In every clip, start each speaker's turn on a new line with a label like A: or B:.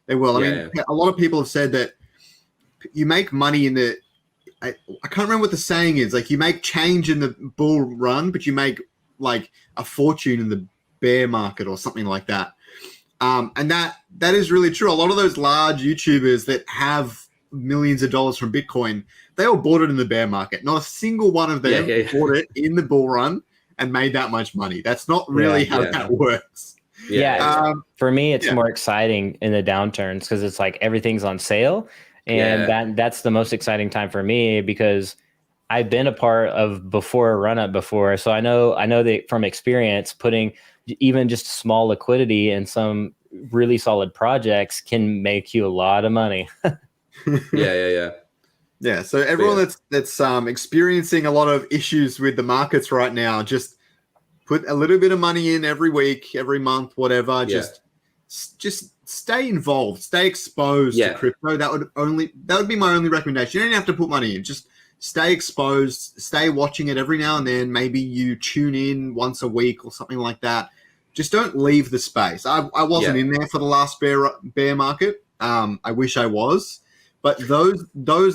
A: They will. I mean, a lot of people have said that you make money in the. I can't remember what the saying is. Like, you make change in the bull run, but you make like a fortune in the bear market or something like that. And that is really true. A lot of those large YouTubers that have millions of dollars from Bitcoin, they all bought it in the bear market. Not a single one of them bought it in the bull run and made that much money. That's not really how that works.
B: For me, it's more exciting in the downturns because it's like everything's on sale. And that's the most exciting time for me because I've been a part of before a run up before. So I know that from experience, putting even just small liquidity in some really solid projects can make you a lot of money.
A: Yeah. So everyone that's experiencing a lot of issues with the markets right now, just put a little bit of money in every week, every month, whatever. Just stay involved, stay exposed to crypto. That would be my only recommendation. You don't have to put money in. Just stay exposed, stay watching it every now and then. Maybe you tune in once a week or something like that. Just don't leave the space. I wasn't in there for the last bear market. I wish I was. But those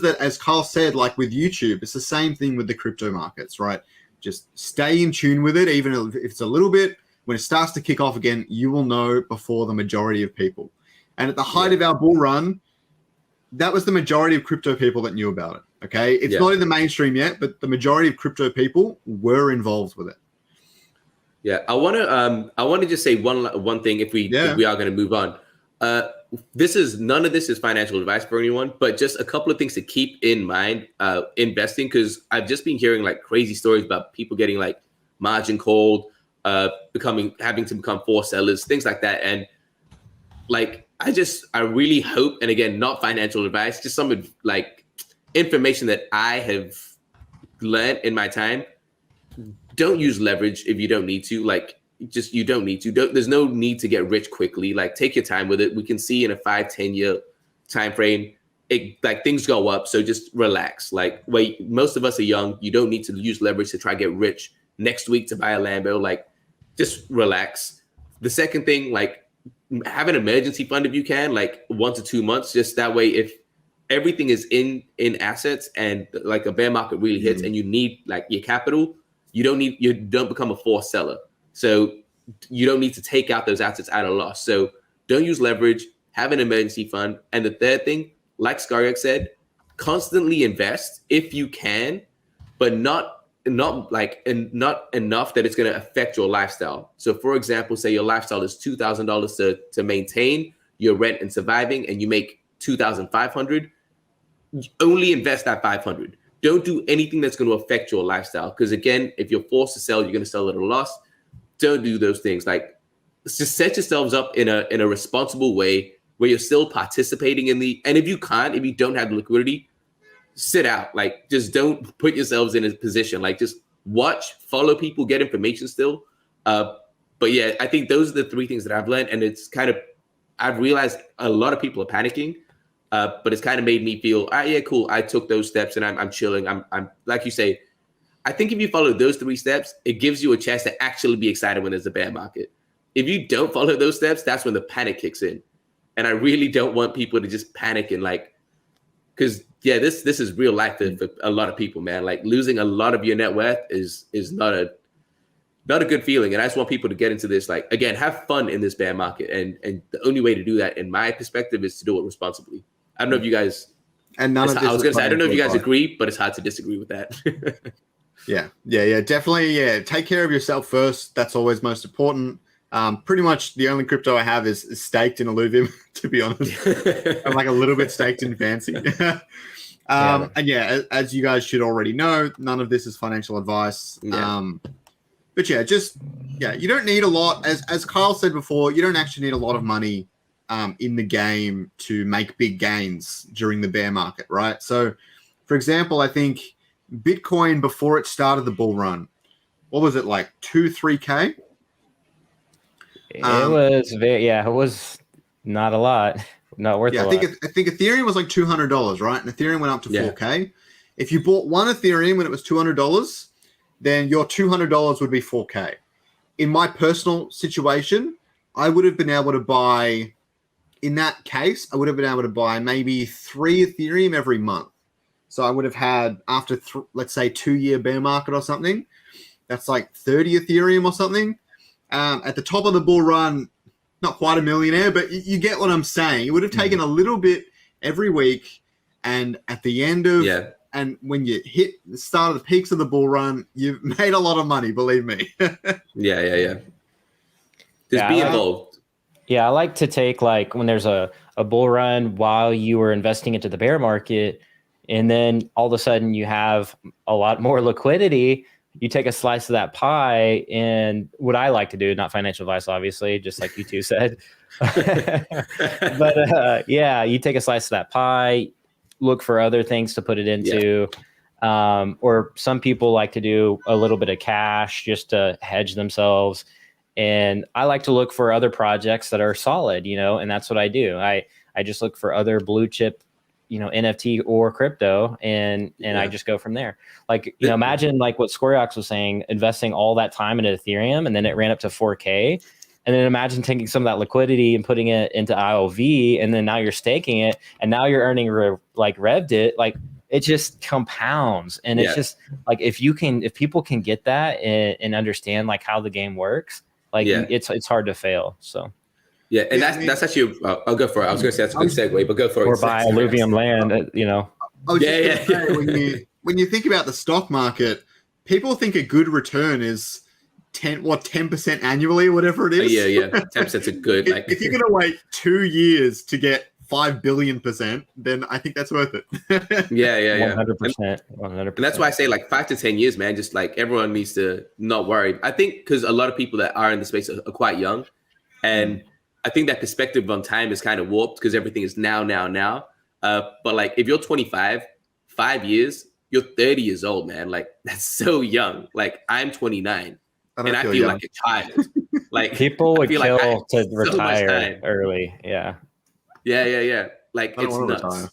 A: that, as Carl said, like with YouTube, it's the same thing with the crypto markets, right? Just stay in tune with it, even if it's a little bit. When it starts to kick off again, you will know before the majority of people. And at the height of our bull run, that was the majority of crypto people that knew about it. Okay, it's not in the mainstream yet, but the majority of crypto people were involved with it.
C: Yeah, I want to just say one thing if we are going to move on. None of this is financial advice for anyone, but just a couple of things to keep in mind investing, because I've just been hearing like crazy stories about people getting like margin called, having to become forced sellers, things like that. And like, I really hope, and again, not financial advice, just some like information that I have learned in my time. Don't use leverage if you don't need to. Like, you don't need to. There's no need to get rich quickly. Like, take your time with it. We can see in a 5-10 year time frame, like things go up. So just relax. Like, most of us are young. You don't need to use leverage to try to get rich next week to buy a Lambo. Like, just relax. The second thing, like, have an emergency fund if you can, like 1 to 2 months. Just that way, if everything is in assets and like a bear market really hits and you need like your capital, you don't become a forced seller. So you don't need to take out those assets at a loss. So don't use leverage, have an emergency fund. And the third thing, like Scoriox said, constantly invest if you can, but not enough that it's going to affect your lifestyle. So for example, say your lifestyle is $2,000 to maintain your rent and surviving, and you make $2,500, only invest that $500. Don't do anything that's going to affect your lifestyle. Because again, if you're forced to sell, you're going to sell at a loss. Don't do those things. Like, just set yourselves up in a responsible way where you're still participating in and if you don't have the liquidity, sit out. Like, just don't put yourselves in a position. Like, just watch, follow people, get information still. But yeah, I think those are the three things that I've learned. And it's kind of, I've realized a lot of people are panicking. But it's kind of made me feel, yeah, cool. I took those steps and I'm chilling. I'm like you say, I think if you follow those 3 steps, it gives you a chance to actually be excited when there's a bear market. If you don't follow those steps, that's when the panic kicks in. And I really don't want people to just panic and like, because yeah, this is real life for a lot of people, man. Like, losing a lot of your net worth is not a good feeling. And I just want people to get into this, like, again, have fun in this bear market. And the only way to do that, in my perspective, is to do it responsibly. I don't know if you guys, I was going to say, I don't know if you guys agree, but it's hard to disagree with that.
A: Yeah, definitely. Yeah, take care of yourself first. That's always most important. Pretty much the only crypto I have is staked in ILLUVIUM, to be honest. I'm like a little bit staked in fancy. And yeah, as you guys should already know, none of this is financial advice. But you don't need a lot. As Kyle said before, you don't actually need a lot of money in the game to make big gains during the bear market, right? So, for example, I think Bitcoin, before it started the bull run, what was it, like 2-3K?
B: It was not a lot, not worth a lot.
A: I think Ethereum was like $200, right? And Ethereum went up to 4K. If you bought one Ethereum when it was $200, then your $200 would be 4K. In my personal situation, I would have been able to buy in that case, I would have been able to buy maybe 3 Ethereum every month. So I would have had, after, let's say, 2-year bear market or something, that's like 30 Ethereum or something. At the top of the bull run, not quite a millionaire, but you get what I'm saying. It would have taken a little bit every week. And at the end of, and when you hit the start of the peaks of the bull run, you've made a lot of money, believe me.
C: Just be involved.
B: Yeah, I like to take, like, when there's a bull run while you were investing into the bear market, and then all of a sudden you have a lot more liquidity, you take a slice of that pie. And what I like to do, not financial advice, obviously, just like you two said, but you take a slice of that pie, look for other things to put it into. Or some people like to do a little bit of cash just to hedge themselves. And I like to look for other projects that are solid, and that's what I do. I just look for other blue chip, NFT or crypto, and I just go from there. Like, imagine like what Scoriox was saying, investing all that time into Ethereum, and then it ran up to 4K. And then imagine taking some of that liquidity and putting it into ILV, and then now you're staking it, and now you're earning revved it. Like, it just compounds. And it's just like, if people can get that and understand like how the game works, it's hard to fail. So
C: and that's actually I'll go for it. I was going to say that's a good segue, but go for it.
B: Or buy ILLUVIUM land,
A: When you think about the stock market, people think a good return is 10% annually, whatever it is.
C: 10% is good.
A: If you're going to wait 2 years to get 5 billion%, then I think that's worth it.
B: 100%.
C: And that's why I say like 5 to 10 years, man. Just like everyone needs to not worry. I think because a lot of people that are in the space are quite young, and I think that perspective on time is kind of warped because everything is now. But like if you're 25, 5 years, you're 30 years old, man. Like that's so young. Like I'm 29, and I feel like a child. Like
B: people would kill to retire early. Yeah.
C: Like it's nuts.